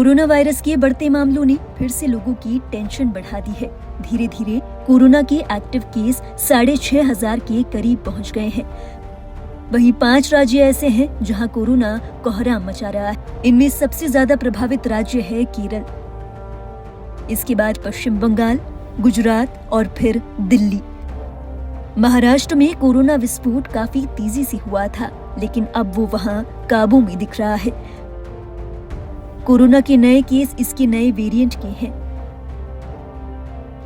Corona virus के बढ़ते मामलों ने फिर से लोगों की टेंशन बढ़ा दी है। धीरे धीरे कोरोना के एक्टिव केस 6,500 के करीब पहुंच गए हैं। वहीं 5 राज्य ऐसे हैं जहां कोरोना कोहराम मचा रहा है। इनमें सबसे ज्यादा प्रभावित राज्य है केरल, इसके बाद पश्चिम बंगाल, गुजरात और फिर दिल्ली। महाराष्ट्र में कोरोना विस्फोट काफी तेजी से हुआ था, लेकिन अब वो वहां काबू में दिख रहा है। कोरोना के नए केस इसके नए वेरिएंट के हैं।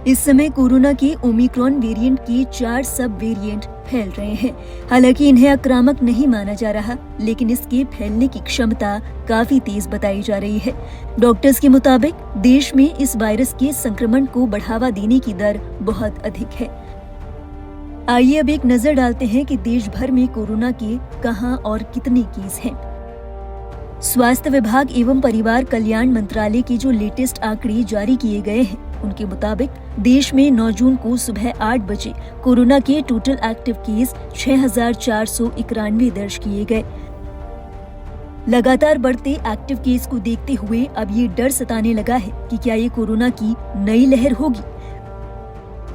इस समय कोरोना के ओमिक्रॉन वेरिएंट के 4 सब वेरिएंट फैल रहे हैं। हालांकि इन्हें आक्रामक नहीं माना जा रहा, लेकिन इसके फैलने की क्षमता काफी तेज बताई जा रही है। डॉक्टर्स के मुताबिक देश में इस वायरस के संक्रमण को बढ़ावा देने की दर बहुत अधिक है। आइए अब एक नजर डालते हैं कि देश भर में कोरोना के कहां और कितने केस हैं। स्वास्थ्य विभाग एवं परिवार कल्याण मंत्रालय के जो लेटेस्ट आंकड़े जारी किए गए हैं, उनके मुताबिक देश में 9 जून को सुबह 8 बजे कोरोना के टोटल एक्टिव केस 6,491 दर्ज किए गए। लगातार बढ़ते एक्टिव केस को देखते हुए अब ये डर सताने लगा है कि क्या ये कोरोना की नई लहर होगी।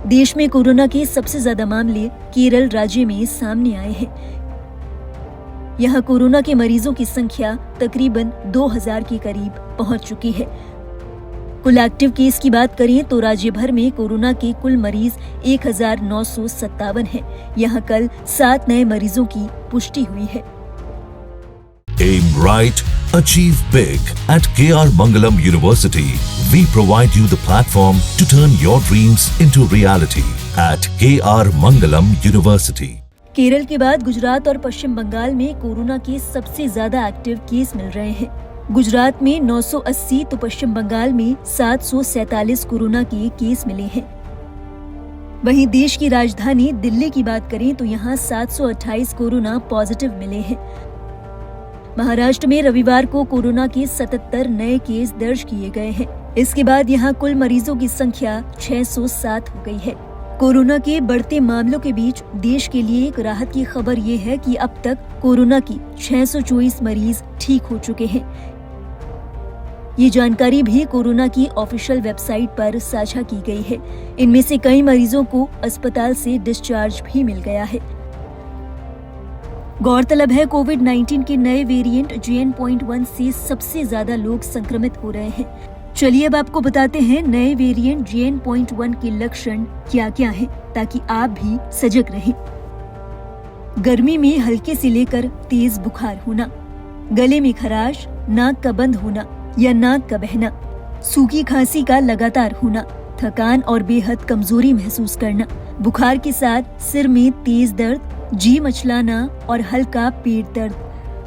देश में कोरोना के सबसे ज्यादा मामले केरल राज्य में सामने आए हैं। यहाँ कोरोना के मरीजों की संख्या तकरीबन 2,000 के करीब पहुंच चुकी है। कुल एक्टिव केस की बात करें तो राज्य भर में कोरोना के कुल मरीज 1,957 हैं। यहाँ कल 7 नए मरीजों की पुष्टि हुई है। Aim right, achieve big. At KR Mangalam University, we provide you the platform to turn your dreams into reality. At KR Mangalam University. Kerala के बाद गुजरात और पश्चिम बंगाल में कोरोना के सबसे ज्यादा एक्टिव केस मिल रहे हैं। गुजरात में 980 तो पश्चिम बंगाल में 747 कोरोना के केस मिले हैं। वहीं देश की राजधानी दिल्ली की बात करें तो यहाँ 728 कोरोना पॉजिटिव मिले हैं। महाराष्ट्र में रविवार को कोरोना के 77 नए केस दर्ज किए गए हैं। इसके बाद यहाँ कुल मरीजों की संख्या 607 हो गई है। कोरोना के बढ़ते मामलों के बीच देश के लिए एक राहत की खबर ये है कि अब तक कोरोना की 624 मरीज ठीक हो चुके हैं। ये जानकारी भी कोरोना की ऑफिशियल वेबसाइट पर साझा की गई है। इनमें से कई मरीजों को अस्पताल से डिस्चार्ज भी मिल गया है। गौरतलब है कोविड-19 के नए वेरिएंट JN.1 से सबसे ज्यादा लोग संक्रमित हो रहे हैं। चलिए अब आपको बताते हैं नए वेरिएंट JN.1 के लक्षण क्या क्या हैं, ताकि आप भी सजग रहें। गर्मी में हल्के से लेकर तेज बुखार होना, गले में खराश, नाक का बंद होना या नाक का बहना, सूखी खांसी का लगातार होना, थकान और बेहद कमजोरी महसूस करना, बुखार के साथ सिर में तेज दर्द, जी मचलाना और हल्का पेट दर्द।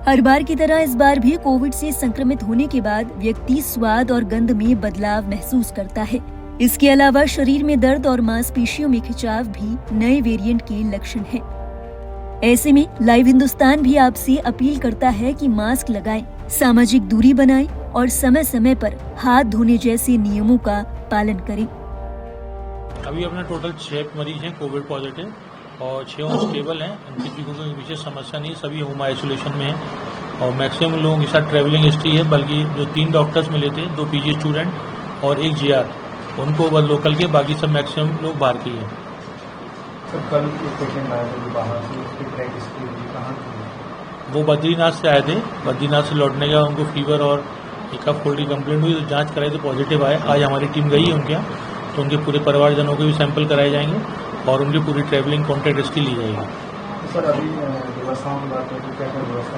हर बार की तरह इस बार भी कोविड से संक्रमित होने के बाद व्यक्ति स्वाद और गंध में बदलाव महसूस करता है। इसके अलावा शरीर में दर्द और मांसपेशियों में खिंचाव भी नए वेरिएंट के लक्षण हैं। ऐसे में लाइव हिंदुस्तान भी आपसे अपील करता है कि मास्क लगाएं, सामाजिक दूरी बनाएं और समय समय पर हाथ धोने जैसे नियमों का पालन करें। अभी अपना टोटल 6 मरीज हैं कोविड पॉजिटिव और 6 स्टेबल हैं। इनकी भी कोई विशेष समस्या नहीं, सभी होम आइसोलेशन में हैं और मैक्सिमम लोगों के साथ ट्रैवलिंग हिस्ट्री है। बल्कि जो 3 डॉक्टर्स मिले थे, 2 PG स्टूडेंट और 1 GR, उनको बस लोकल के, बाकी सब मैक्सिमम लोग बाहर के हैं। सर कल एक पेशेंट आया था बाहर से, उसकी ट्रैक हिस्ट्री कहाँ थी? वो बद्रीनाथ से आए थे। बद्रीनाथ से लौटने का उनको फीवर और एक कफ कोल्ड की कंप्लेंट हुई, तो जाँच कराई तो पॉजिटिव आए। आज हमारी टीम गई है उनके यहाँ, तो उनके पूरे परिवारजनों के भी सैंपल कराए जाएंगे और उनकी पूरी ट्रैवलिंग कॉन्टैक्ट हिस्ट्री ली जाएगी। सर अभी व्यवस्थाओं की बात करें तो क्या क्या व्यवस्था?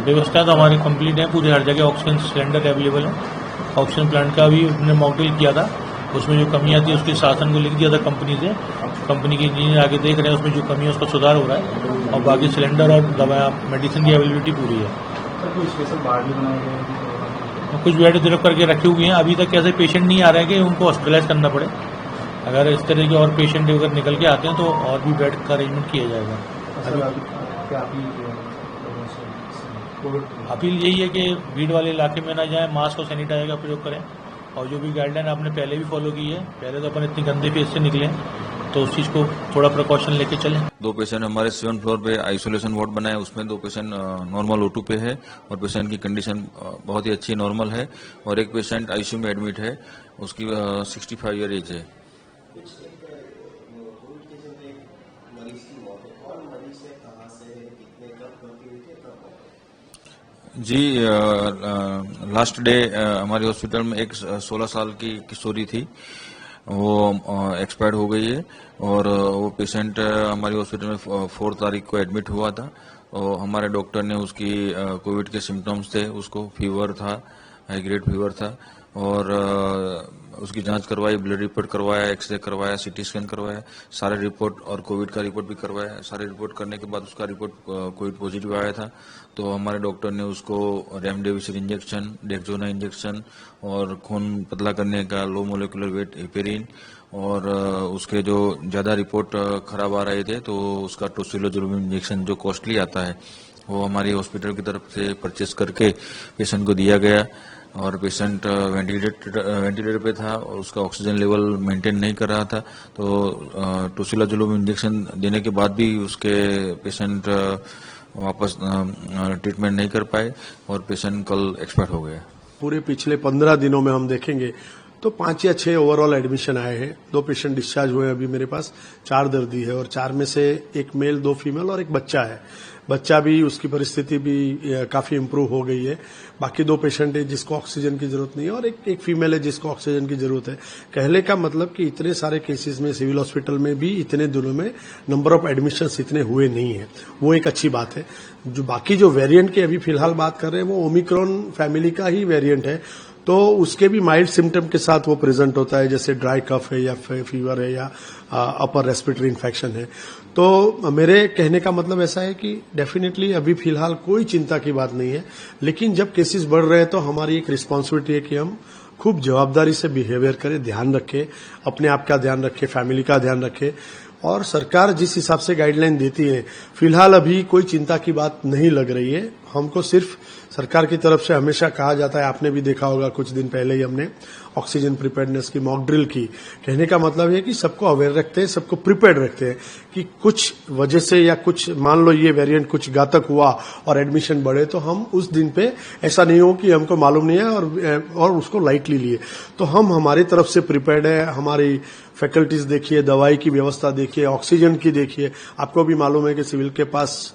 व्यवस्था तो हमारी कंप्लीट है, पूरी हर जगह ऑक्सीजन सिलेंडर अवेलेबल है। ऑक्सीजन प्लांट का भी हमने मॉक ड्रिल किया था, उसमें जो कमियां थी उसके शासन को लिख दिया था कंपनी से। कंपनी के इंजीनियर आगे देख रहे हैं उसमें जो कमी है उसका सुधार हो रहा है और बाकी सिलेंडर और दवा मेडिसिन की अवेलेबिलिटी पूरी है। सर कोई स्पेशल वार्ड भी बनाए गए हैं? कुछ बेड रिजर्व करके रखे हुए हैं। अभी तक ऐसे पेशेंट नहीं आ रहे हैं कि उनको हॉस्पिटलाइज करना पड़े। अगर इस तरह के और पेशेंट अगर निकल के आते हैं तो और भी बेड का अरेंजमेंट किया जाएगा। अपील यही है कि भीड़ वाले इलाके में ना जाएं, मास्क और सैनिटाइजर का प्रयोग करें और जो भी गाइडलाइन आपने पहले भी फॉलो की है, पहले तो अपन इतनी गंदे फेस से निकले, तो उस चीज़ को थोड़ा प्रिकॉशन लेके चलें। 2 पेशेंट हमारे 7th फ्लोर पे आइसोलेशन वार्ड बना है, उसमें 2 पेशेंट नॉर्मल O2 पे है और पेशेंट की कंडीशन बहुत ही अच्छी नॉर्मल है और एक पेशेंट आईसीयू में एडमिट है, उसकी 65 ईयर एज है। जी, लास्ट डे हमारे हॉस्पिटल में एक 16 साल की किशोरी थी, वो एक्सपायर्ड हो गई है और वो पेशेंट हमारे हॉस्पिटल में 4 तारीख को एडमिट हुआ था और हमारे डॉक्टर ने उसकी कोविड के सिम्टम्स थे, उसको फीवर था, हाई ग्रेड फीवर था और उसकी जांच करवाई, ब्लड रिपोर्ट करवाया, एक्सरे करवाया, सीटी स्कैन करवाया, सारे रिपोर्ट और कोविड का रिपोर्ट भी करवाया। सारे रिपोर्ट करने के बाद उसका रिपोर्ट कोविड पॉजिटिव आया था, तो हमारे डॉक्टर ने उसको रेमडेसिविर इंजेक्शन, डेक्सोना इंजेक्शन और खून पतला करने का लो मोलिकुलर वेट हेपेरिन और उसके जो ज़्यादा रिपोर्ट खराब आ रहे थे तो उसका टोसिलोजुलुम इंजेक्शन जो कॉस्टली आता है वो हमारी हॉस्पिटल की तरफ से परचेस करके पेशेंट को दिया गया और पेशेंट वेंटिलेटर पे था और उसका ऑक्सीजन लेवल मेंटेन नहीं कर रहा था, तो टोसिलोजुलुम इंजेक्शन देने के बाद भी उसके पेशेंट वापस ट्रीटमेंट नहीं कर पाए और पेशेंट कल एक्सपायर हो गया। पूरे पिछले 15 दिनों में हम देखेंगे तो 5 या 6 ओवरऑल एडमिशन आए हैं। 2 पेशेंट डिस्चार्ज हुए, अभी मेरे पास 4 दर्दी है और 4 में से 1 मेल 2 फीमेल और 1 बच्चा है। बच्चा भी, उसकी परिस्थिति भी काफी इम्प्रूव हो गई है। बाकी 2 पेशेंट है जिसको ऑक्सीजन की जरूरत नहीं है और एक फीमेल है जिसको ऑक्सीजन की जरूरत है। कहने का मतलब कि इतने सारे केसेस में सिविल हॉस्पिटल में भी इतने दिनों में नंबर ऑफ एडमिशंस इतने हुए नहीं है, वो एक अच्छी बात है। जो बाकी जो वेरिएंट की अभी फिलहाल बात कर रहे हैं वो ओमिक्रॉन फैमिली का ही वेरिएंट है, तो उसके भी माइल्ड सिम्टम के साथ वो प्रेजेंट होता है, जैसे ड्राई कफ है या फीवर है या अपर रेस्पिरेटरी इन्फेक्शन है। तो मेरे कहने का मतलब ऐसा है कि डेफिनेटली अभी फिलहाल कोई चिंता की बात नहीं है, लेकिन जब केसेस बढ़ रहे हैं तो हमारी एक रिस्पॉन्सिबिलिटी है कि हम खूब जवाबदारी से बिहेवियर करें, ध्यान रखें, अपने आप का ध्यान रखें, फैमिली का ध्यान रखें और सरकार जिस हिसाब से गाइडलाइन देती है फिलहाल अभी कोई चिंता की बात नहीं लग रही है। हमको सिर्फ सरकार की तरफ से हमेशा कहा जाता है, आपने भी देखा होगा कुछ दिन पहले ही हमने ऑक्सीजन प्रिपेयर्डनेस की मॉक ड्रिल की। कहने का मतलब है कि सबको अवेयर रखते हैं, सबको प्रिपेयर्ड रखते हैं कि कुछ वजह से या कुछ मान लो ये वेरिएंट कुछ घातक हुआ और एडमिशन बढ़े तो हम उस दिन पे ऐसा नहीं हो कि हमको मालूम नहीं है और उसको लाइटली लिए। तो हम हमारी तरफ से प्रिपेयर्ड है। हमारी फैकल्टीज देखिए, दवाई की व्यवस्था देखिए, ऑक्सीजन की देखिए। आपको भी मालूम है कि सिविल के पास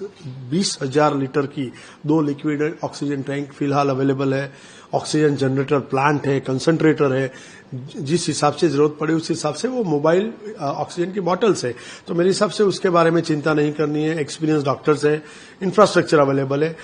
20,000 लीटर की 2 लिक्विड ऑक्सीजन टैंक फिलहाल अवेलेबल है, ऑक्सीजन जनरेटर प्लांट है, कंसंट्रेटर है। जिस हिसाब से जरूरत पड़े उस हिसाब से वो मोबाइल ऑक्सीजन की बॉटल्स है, तो मेरे हिसाब से उसके बारे में चिंता नहीं करनी है। एक्सपीरियंस डॉक्टर्स है, इंफ्रास्ट्रक्चर अवेलेबल है।